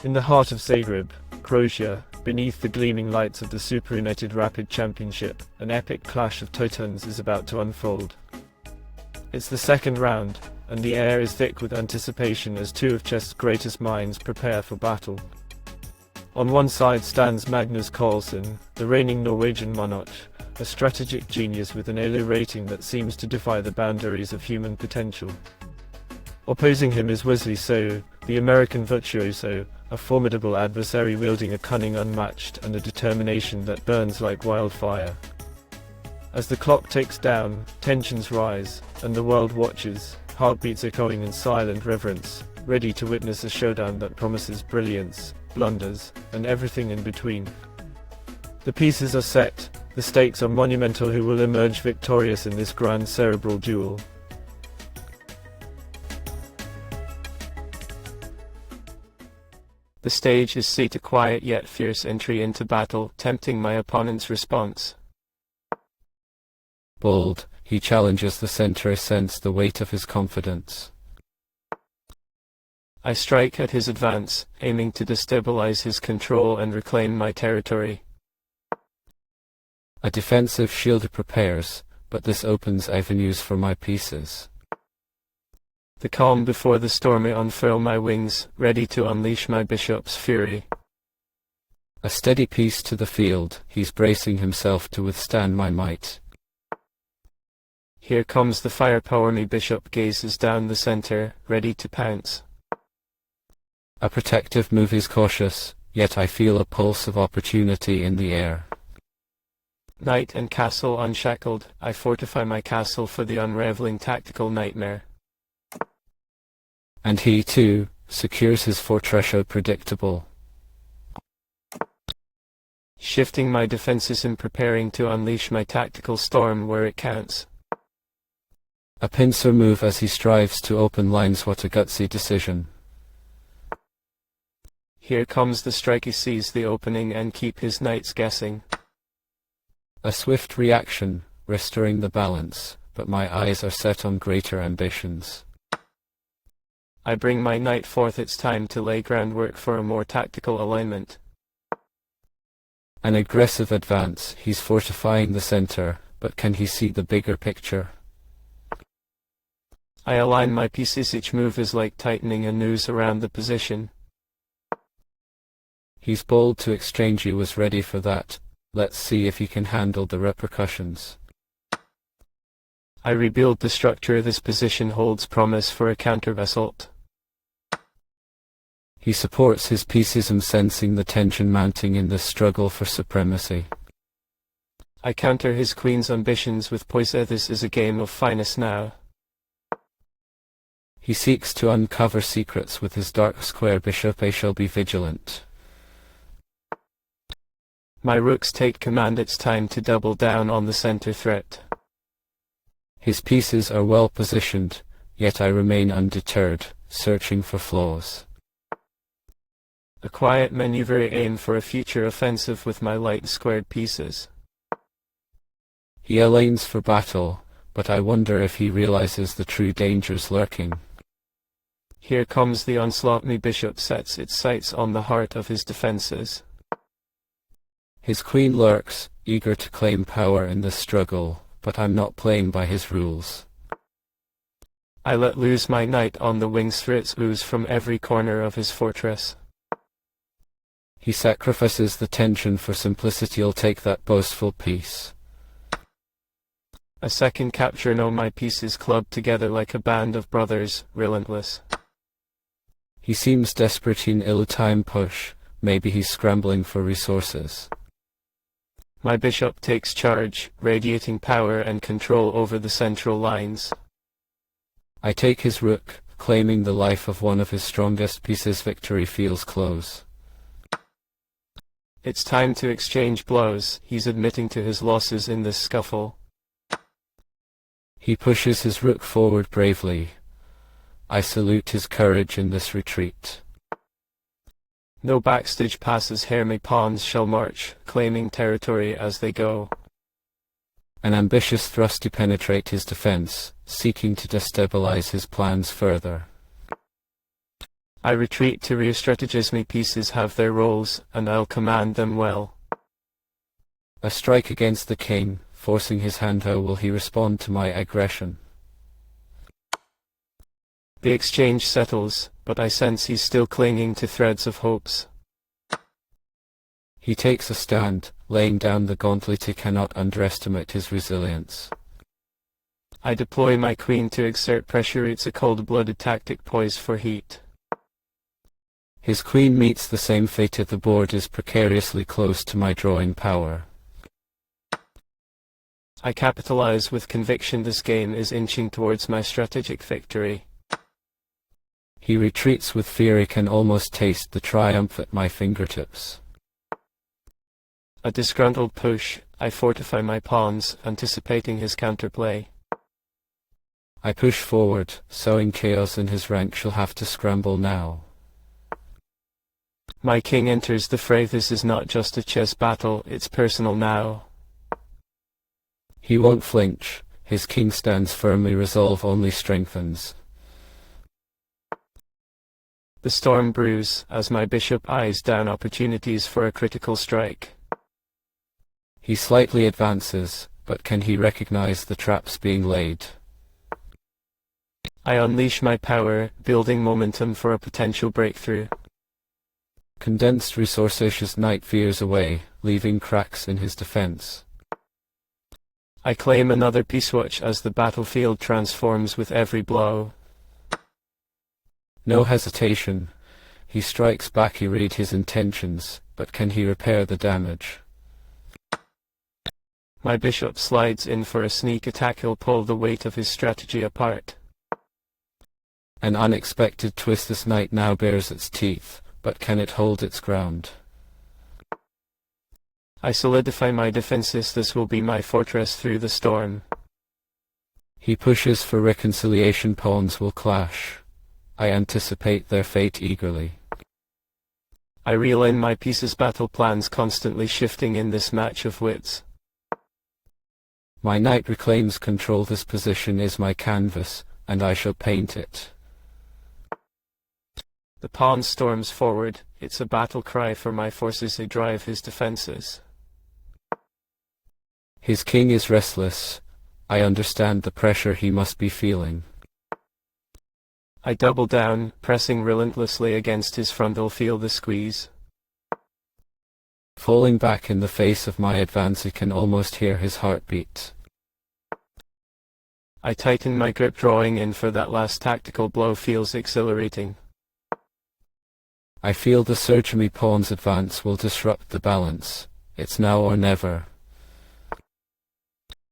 In the heart of Zagreb, Croatia, beneath the gleaming lights of the Super-United Rapid Championship, an epic clash of titans is about to unfold. It's the second round, and the air is thick with anticipation as two of chess's greatest minds prepare for battle. On one side stands Magnus Carlsen, the reigning Norwegian monarch, a strategic genius with an elo rating that seems to defy the boundaries of human potential. Opposing him is Wesley, the American virtuoso, a formidable adversary wielding a cunning unmatched and a determination that burns like wildfire. As the clock ticks down, tensions rise, and the world watches, heartbeats echoing in silent reverence, ready to witness a showdown that promises brilliance, blunders, and everything in between. The pieces are set, the stakes are monumental. Who will emerge victorious in this grand cerebral duel? The stage is set, a quiet yet fierce entry into battle, tempting my opponent's response. Bold, he challenges the center, sense the weight of his confidence. I strike at his advance, aiming to destabilize his control and reclaim my territory. A defensive shield prepares, but this opens avenues for my pieces. The calm before the storm, I unfurl my wings, ready to unleash my bishop's fury. A steady piece to the field, he's bracing himself to withstand my might. Here comes the firepower, my bishop gazes down the center, ready to pounce. A protective move is cautious, yet I feel a pulse of opportunity in the air. Knight and castle unshackled, I fortify my castle for the unraveling tactical nightmare. And he, too, secures his fortress predictable. Shifting my defenses and preparing to unleash my tactical storm where it counts. A pincer move as he strives to open lines. What a gutsy decision. Here comes the strike, he sees the opening and keep his knights guessing. A swift reaction, restoring the balance, but my eyes are set on greater ambitions. I bring my knight forth, it's time to lay groundwork for a more tactical alignment. An aggressive advance, he's fortifying the center, but can he see the bigger picture? I align my pieces, each move is like tightening a noose around the position. He's bold to exchange, he was ready for that. Let's see if he can handle the repercussions. I rebuild the structure, this position holds promise for a counter-assault. He supports his pieces, sensing the tension mounting in this struggle for supremacy. I counter his queen's ambitions with poise, this is a game of finesse now. He seeks to uncover secrets with his dark square bishop, I shall be vigilant. My rooks take command, it's time to double down on the center threat. His pieces are well positioned, yet I remain undeterred, searching for flaws. A quiet maneuver, aim for a future offensive with my light squared pieces. He aligns for battle, but I wonder if he realizes the true dangers lurking. Here comes the onslaught, my bishop sets its sights on the heart of his defenses. His queen lurks, eager to claim power in this struggle, but I'm not playing by his rules. I let loose my knight on the wings, threats ooze from every corner of his fortress. He sacrifices the tension for simplicity, I'll take that boastful piece. A second capture, no, my pieces clubbed together like a band of brothers, relentless. He seems desperate in ill-timed push, maybe he's scrambling for resources. My bishop takes charge, radiating power and control over the central lines. I take his rook, claiming the life of one of his strongest pieces. Victory feels close. It's time to exchange blows, he's admitting to his losses in this scuffle. He pushes his rook forward bravely. I salute his courage in this retreat. No backstage passes here, my pawns shall march, claiming territory as they go. An ambitious thrust to penetrate his defense, seeking to destabilize his plans further. I retreat to re-strategize. My pieces have their roles, and I'll command them well. A strike against the king, forcing his hand. How will he respond to my aggression? The exchange settles, but I sense he's still clinging to threads of hopes. He takes a stand, laying down the gauntlet. He cannot underestimate his resilience. I deploy my queen to exert pressure. It's a cold-blooded tactic poised for heat. His queen meets the same fate. The board is precariously close to my drawing power. I capitalize with conviction. This game is inching towards my strategic victory. He retreats with fear. He can almost taste the triumph at my fingertips. A disgruntled push, I fortify my pawns, anticipating his counterplay. I push forward, sowing chaos in his rank. Shall have to scramble now. My king enters the fray. This is not just a chess battle, it's personal now. He won't flinch. His king stands firmly. Resolve only strengthens. The storm brews, as my bishop eyes down opportunities for a critical strike. He slightly advances, but can he recognize the traps being laid? I unleash my power, building momentum for a potential breakthrough. Condensed resources. His knight veers away, leaving cracks in his defense. I claim another piece. Watch as the battlefield transforms with every blow. No hesitation. He strikes back. He read his intentions, but can he repair the damage? My bishop slides in for a sneak attack. He'll pull the weight of his strategy apart. An unexpected twist. This knight now bares its teeth, but can it hold its ground? I solidify my defenses. This will be my fortress through the storm. He pushes for reconciliation. Pawns will clash. I anticipate their fate eagerly. I reel in my pieces. Battle plans constantly shifting in this match of wits. My knight reclaims control. This position is my canvas, and I shall paint it. The pawn storms forward. It's a battle cry for my forces. They drive his defenses. His king is restless. I understand the pressure he must be feeling. I double down, pressing relentlessly against his frontal. Feel the squeeze. Falling back in the face of my advance. I can almost hear his heartbeat. I tighten my grip, drawing in for that last tactical blow. Feels exhilarating. I feel the surge. My pawn's advance will disrupt the balance. It's now or never.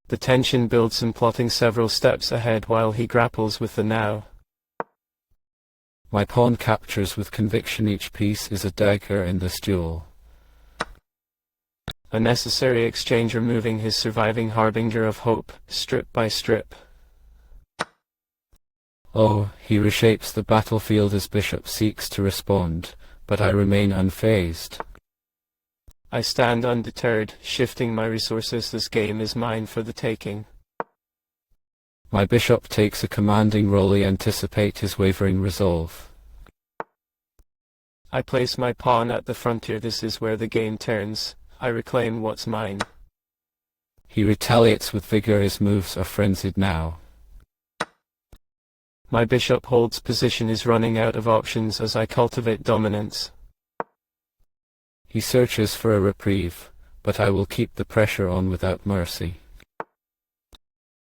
The tension builds. Him plotting several steps ahead while he grapples with the now. My pawn captures with conviction. Each piece is a dagger in this duel. A necessary exchange, removing his surviving harbinger of hope, strip by strip. Oh, he reshapes the battlefield. His bishop seeks to respond, but I remain unfazed. I stand undeterred, shifting my resources. This game is mine for the taking. My bishop takes a commanding role. I anticipate his wavering resolve. I place my pawn at the frontier. This is where the game turns. I reclaim what's mine. He retaliates with vigor. His moves are frenzied now. My bishop holds position. Is running out of options as I cultivate dominance. He searches for a reprieve, but I will keep the pressure on without mercy.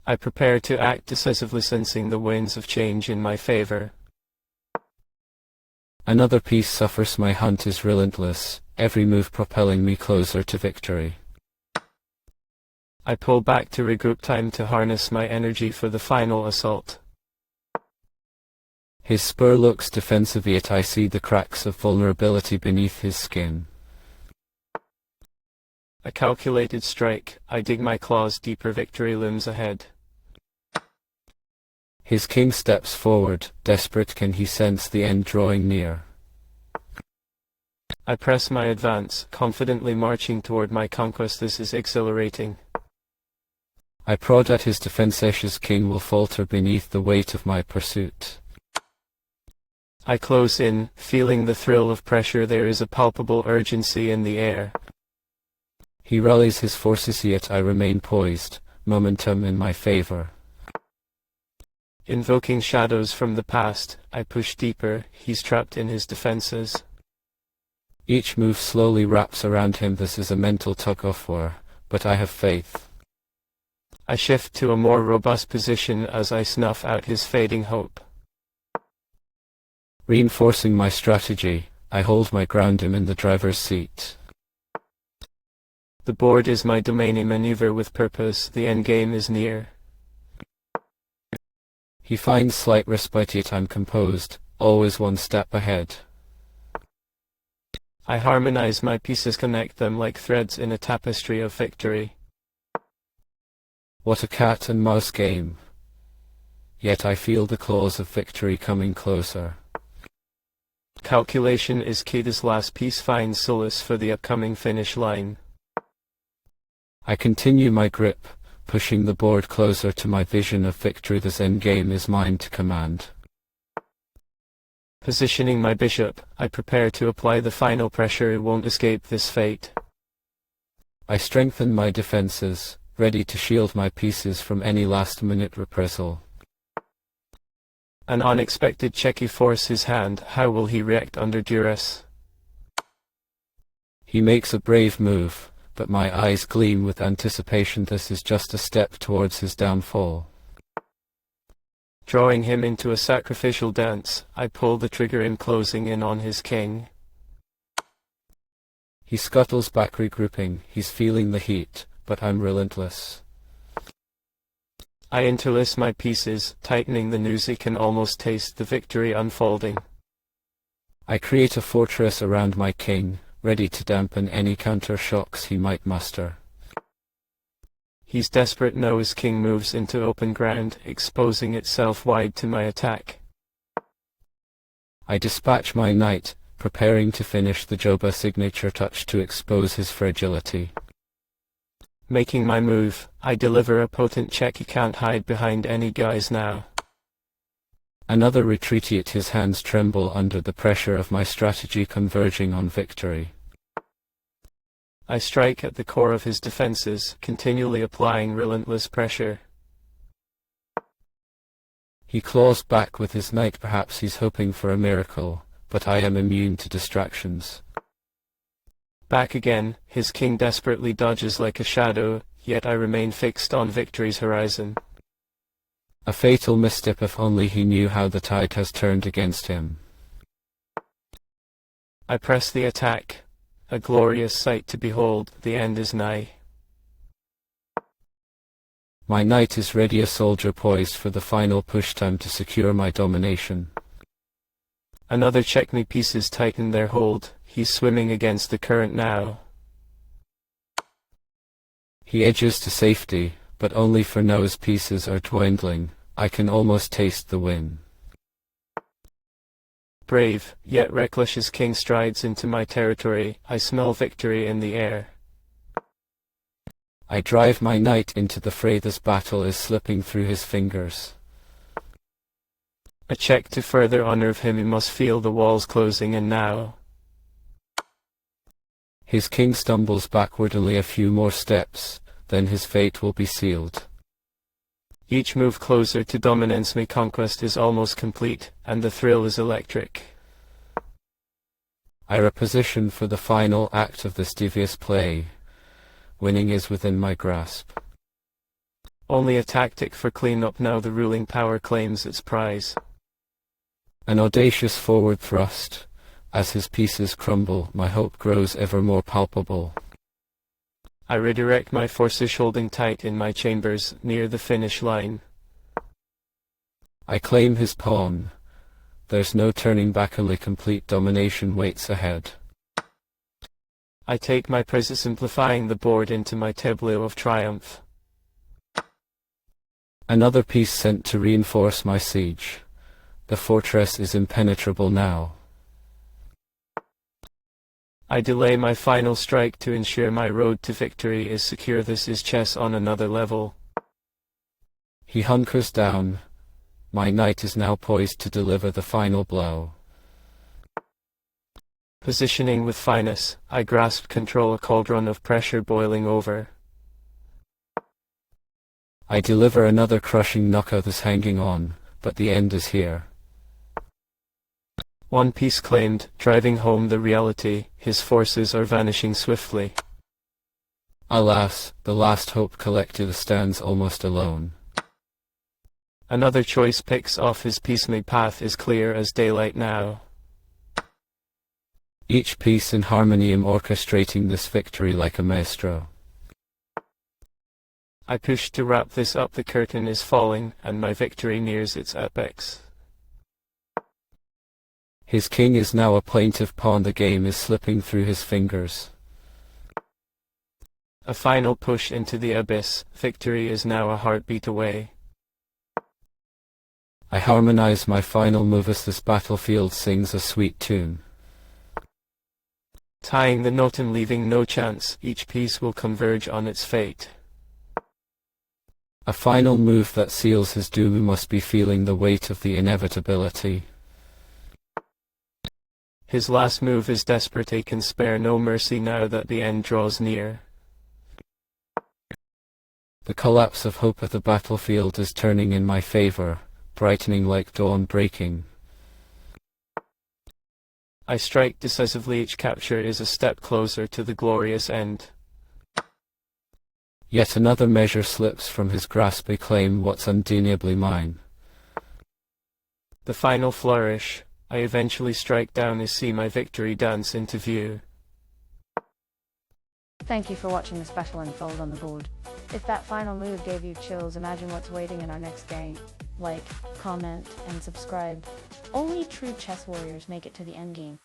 I prepare to act decisively, sensing the winds of change in my favor. Another piece suffers. My hunt is relentless, every move propelling me closer to victory. I pull back to regroup, time to harness my energy for the final assault. His spur looks defensive, yet I see the cracks of vulnerability beneath his skin. A calculated strike, I dig my claws deeper. Victory looms ahead. His king steps forward, desperate. Can he sense the end drawing near? I press my advance, confidently marching toward my conquest. This is exhilarating. I prod at his defense. His king will falter beneath the weight of my pursuit. I close in, feeling the thrill of pressure. There is a palpable urgency in the air. He rallies his forces, yet I remain poised, momentum in my favor. Invoking shadows from the past, I push deeper. He's trapped in his defenses. Each move slowly wraps around him. This is a mental tug-of-war, but I have faith. I shift to a more robust position as I snuff out his fading hope. Reinforcing my strategy, I hold my ground. Him in the driver's seat. The board is my domain. A maneuver with purpose. The endgame is near. He finds slight respite, yet I'm composed, always one step ahead. I harmonize my pieces, connect them like threads in a tapestry of victory. What a cat and mouse game. Yet I feel the claws of victory coming closer. Calculation is key. This last piece finds solace for the upcoming finish line. I continue my grip, pushing the board closer to my vision of victory. This endgame is mine to command. Positioning my bishop, I prepare to apply the final pressure. It won't escape this fate. I strengthen my defenses, ready to shield my pieces from any last-minute reprisal. An unexpected check. He forces his hand. How will he react under duress? He makes a brave move, but my eyes gleam with anticipation. This is just a step towards his downfall. Drawing him into a sacrificial dance, I pull the trigger in, closing in on his king. He scuttles back, regrouping. He's feeling the heat, but I'm relentless. I interlace my pieces, tightening the noose. He can almost taste the victory unfolding. I create a fortress around my king, ready to dampen any counter-shocks he might muster. He's desperate now. His king moves into open ground, exposing itself wide to my attack. I dispatch my knight, preparing to finish the job. A signature touch to expose his fragility. Making my move, I deliver a potent check. He can't hide behind any guise now. Another retreat, yet his hands tremble under the pressure of my strategy, converging on victory. I strike at the core of his defenses, continually applying relentless pressure. He claws back with his knight. Perhaps he's hoping for a miracle, but I am immune to distractions. Back again, his king desperately dodges like a shadow, yet I remain fixed on victory's horizon. A fatal misstep. If only he knew how the tide has turned against him. I press the attack. A glorious sight to behold. The end is nigh. My knight is ready, a soldier poised for the final push. Time to secure my domination. Another check. My pieces tighten their hold. He's swimming against the current now. He edges to safety, but only for now. His pieces are dwindling. I can almost taste the win. Brave, yet reckless, his king strides into my territory. I smell victory in the air. I drive my knight into the fray. This battle is slipping through his fingers. A check to further unnerve him. He must feel the walls closing in now. His king stumbles backward. Only a few more steps, then his fate will be sealed. Each move closer to dominance. My conquest is almost complete, and the thrill is electric. I reposition for the final act of this devious play. Winning is within my grasp. Only a tactic for cleanup now. The ruling power claims its prize. An audacious forward thrust. As his pieces crumble, my hope grows ever more palpable. I redirect my forces, holding tight in my chambers, near the finish line. I claim his pawn. There's no turning back. Only complete domination waits ahead. I take my prize, simplifying the board into my tableau of triumph. Another piece sent to reinforce my siege. The fortress is impenetrable now. I delay my final strike to ensure my road to victory is secure. This is chess on another level. He hunkers down. My knight is now poised to deliver the final blow. Positioning with finesse, I grasped control, a cauldron of pressure boiling over. I deliver another crushing knockout is hanging on, but the end is here. One piece claimed, driving home the reality, his forces are vanishing swiftly. Alas, the last hope collective stands almost alone. Another choice picks off his piece, my path is clear as daylight now. Each piece in harmony am orchestrating this victory like a maestro. I push to wrap this up, the curtain is falling, and my victory nears its apex. His king is now a plaintive pawn, the game is slipping through his fingers. A final push into the abyss, victory is now a heartbeat away. I harmonize my final move as this battlefield sings a sweet tune. Tying the note and leaving no chance, each piece will converge on its fate. A final move that seals his doom must be feeling the weight of the inevitability. His last move is desperate, he can spare no mercy now that the end draws near. The collapse of hope at the battlefield is turning in my favor, brightening like dawn breaking. I strike decisively, each capture is a step closer to the glorious end. Yet another measure slips from his grasp, I claim what's undeniably mine. The final flourish, I eventually strike down, as see my victory dance into view. Thank you for watching the special unfold on the board. If that final move gave you chills, imagine what's waiting in our next game. Like, comment, and subscribe. Only true chess warriors make it to the endgame.